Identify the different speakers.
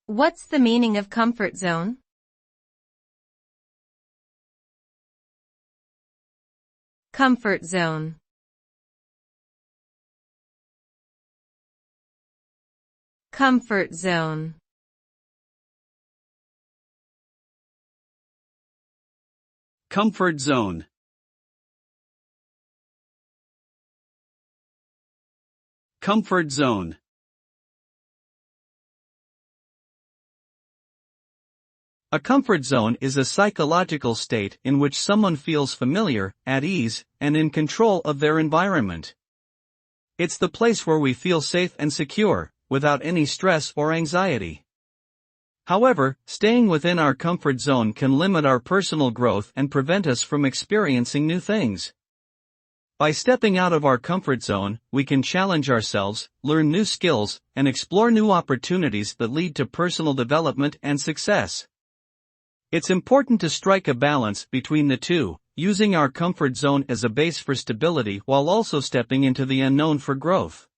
Speaker 1: What's the meaning of comfort zone? Comfort zone. Comfort zone.
Speaker 2: Comfort zone. Comfort zone. A comfort zone is a psychological state in which someone feels familiar, at ease, and in control of their environment. It's the place where we feel safe and secure, without any stress or anxiety. However, staying within our comfort zone can limit our personal growth and prevent us from experiencing new things. By stepping out of our comfort zone, we can challenge ourselves, learn new skills, and explore new opportunities that lead to personal development and success. It's important to strike a balance between the two, using our comfort zone as a base for stability while also stepping into the unknown for growth.